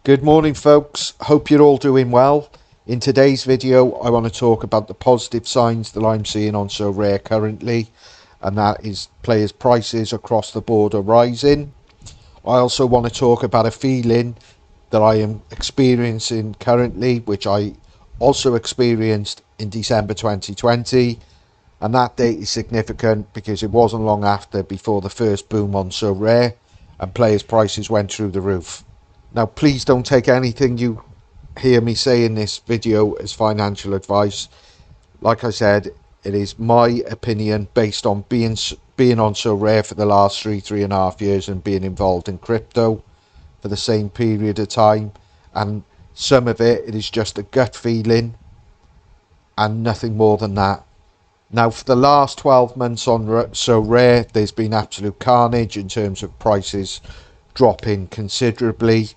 Good morning, folks. Hope you're all doing well. In today's video, I want to talk about the positive signs that I'm seeing on Sorare currently, and that is players' prices across the board are rising. I also want to talk about a feeling that I am experiencing currently, which I also experienced in December 2020, and that date is significant because it wasn't long before the first boom on Sorare and players' prices went through the roof. Now, please don't take anything you hear me say in this video as financial advice. Like I said, it is my opinion based on being on Sorare for the last three and a half years and being involved in crypto for the same period of time. And some of it is just a gut feeling and nothing more than that. Now, for the last 12 months on Sorare, there's been absolute carnage in terms of prices dropping considerably.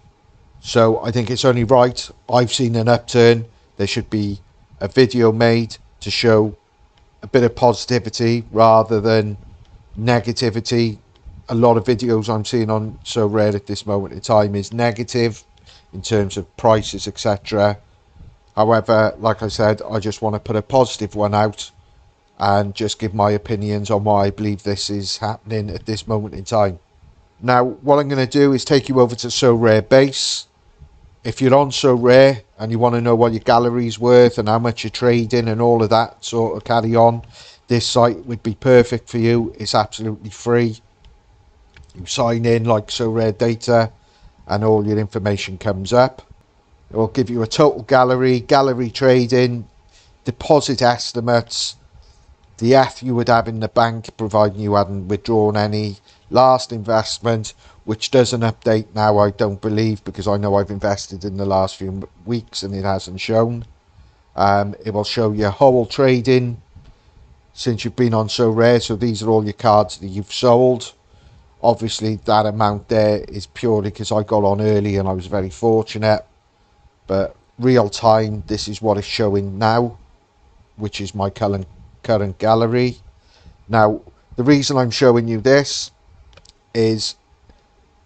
So I think it's only right. I've seen an upturn. There should be a video made to show a bit of positivity rather than negativity. A lot of videos I'm seeing on Sorare at this moment in time is negative in terms of prices, etc. However, like I said, I just want to put a positive one out and just give my opinions on why I believe this is happening at this moment in time. Now, what I'm going to do is take you over to Sorare Base. If you're on Sorare and you want to know what your gallery's worth and how much you're trading and all of that sort of carry on, this site would be perfect for you. It's absolutely free. You sign in like Sorare data and all your information comes up. It will give you a total gallery trading, deposit estimates, the ETH you would have in the bank providing you hadn't withdrawn any, last investment, which doesn't update now, I don't believe, because I know I've invested in the last few weeks and it hasn't shown. It will show your whole trading since you've been on Sorare. So these are all your cards that you've sold. Obviously that amount there is purely because I got on early and I was very fortunate, but real time this is what it's showing now, which is my current gallery. Now, the reason I'm showing you this is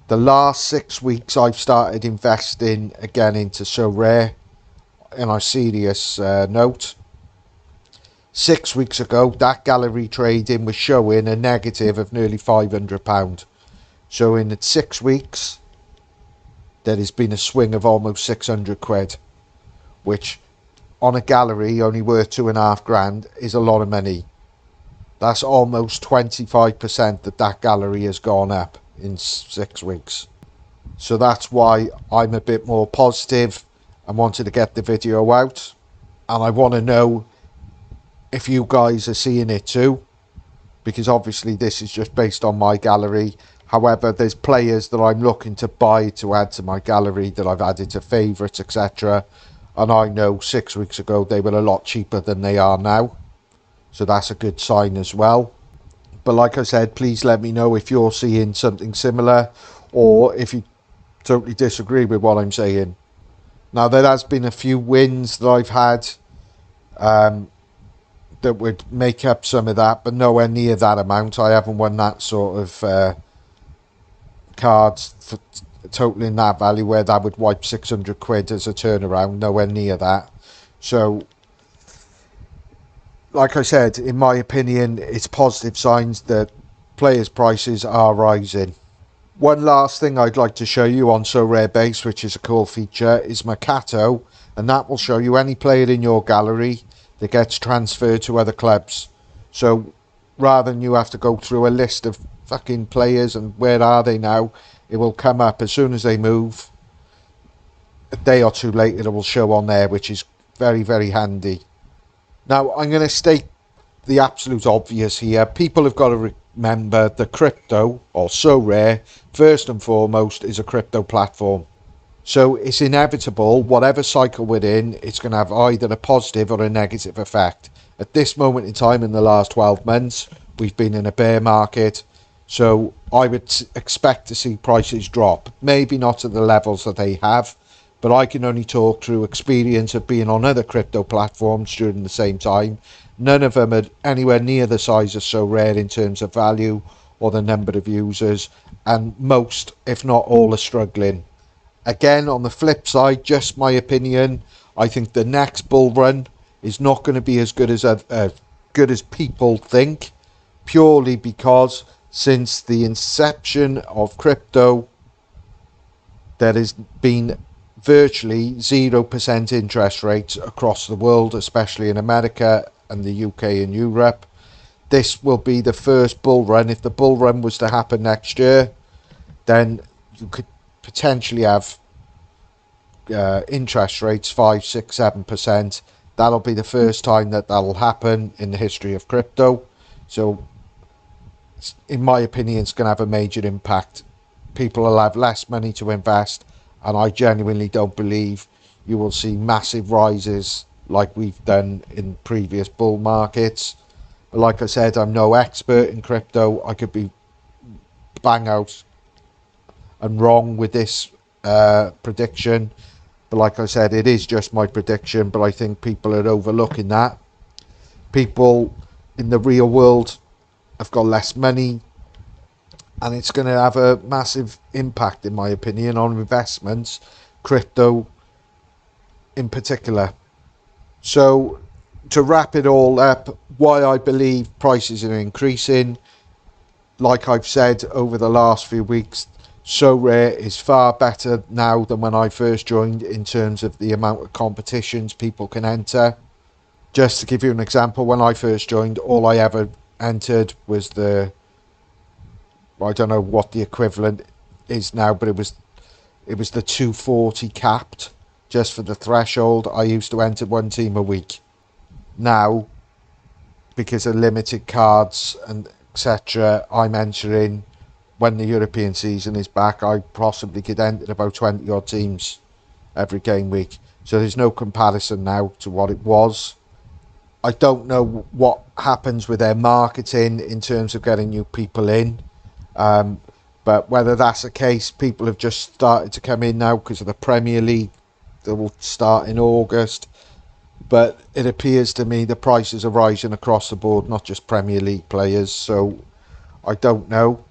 the last 6 weeks I've started investing again into Sorare on a serious note. 6 weeks ago, that gallery trading was showing a negative of nearly £500. So in 6 weeks, there has been a swing of almost 600 quid, which on a gallery only worth £2.5 is a lot of money. That's almost 25% that gallery has gone up in 6 weeks. So that's why I'm a bit more positive and wanted to get the video out. And I want to know if you guys are seeing it too, because obviously this is just based on my gallery. However, there's players that I'm looking to buy to add to my gallery that I've added to favourites, etc. And I know 6 weeks ago they were a lot cheaper than they are now. So that's a good sign as well. But like I said, please let me know if you're seeing something similar or if you totally disagree with what I'm saying. Now, there has been a few wins that I've had that would make up some of that, but nowhere near that amount. I haven't won that sort of cards for totaling that value where that would wipe 600 quid as a turnaround. Nowhere near that. So like I said, in my opinion, it's positive signs that players' prices are rising. One last thing I'd like to show you on Sorare Base, which is a cool feature, is Mercato, and that will show you any player in your gallery that gets transferred to other clubs. So rather than you have to go through a list of fucking players and where are they now, it will come up as soon as they move. A day or two later, it will show on there, which is very, very handy. Now, I'm going to state the absolute obvious here. People have got to remember that crypto, or Sorare, first and foremost, is a crypto platform. So it's inevitable, whatever cycle we're in, it's going to have either a positive or a negative effect. At this moment in time, in the last 12 months, we've been in a bear market. So I would expect to see prices drop. Maybe not at the levels that they have, but I can only talk through experience of being on other crypto platforms during the same time. None of them are anywhere near the size of Sorare in terms of value or the number of users, and most, if not all, are struggling. Again, on the flip side, just my opinion, I think the next bull run is not going to be as good as people think, purely because since the inception of crypto, there has been virtually 0% interest rates across the world, especially in America and the UK and Europe. This will be the first bull run. If the bull run was to happen next year, then you could potentially have interest rates 5, 6, 7%. That'll be the first time that'll happen in the history of crypto. So, in my opinion, it's going to have a major impact. People will have less money to invest, and I genuinely don't believe you will see massive rises like we've done in previous bull markets. But like I said, I'm no expert in crypto. I could be bang out and wrong with this prediction. But like I said, it is just my prediction, but I think people are overlooking that. People in the real world have got less money, and it's going to have a massive impact, in my opinion, on investments, crypto in particular. So, to wrap it all up, why I believe prices are increasing, like I've said over the last few weeks, Sorare is far better now than when I first joined in terms of the amount of competitions people can enter. Just to give you an example, when I first joined, all I ever entered was I don't know what the equivalent is now, but it was the 240 capped just for the threshold. I used to enter one team a week. Now, because of limited cards and etc., I'm entering, when the European season is back, I possibly could enter about 20 odd teams every game week. So there's no comparison now to what it was. I don't know what happens with their marketing in terms of getting new people in. But whether that's the case, people have just started to come in now because of the Premier League that will start in August. But it appears to me the prices are rising across the board, not just Premier League players. So I don't know.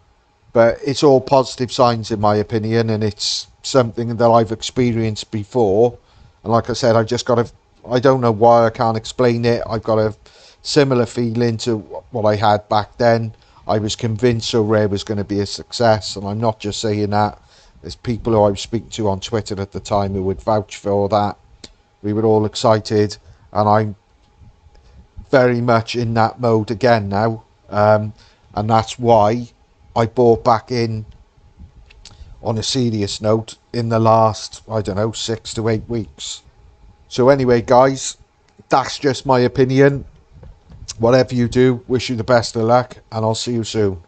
But it's all positive signs in my opinion, and it's something that I've experienced before. And like I said, I don't know why, I can't explain it. I've got a similar feeling to what I had back then. I was convinced Sorare was going to be a success, and I'm not just saying that. There's people who I was speaking to on Twitter at the time who would vouch for that. We were all excited, and I'm very much in that mode again now. And that's why I bought back in on a serious note in the last, 6 to 8 weeks. So anyway, guys, that's just my opinion. Whatever you do, wish you the best of luck, and I'll see you soon.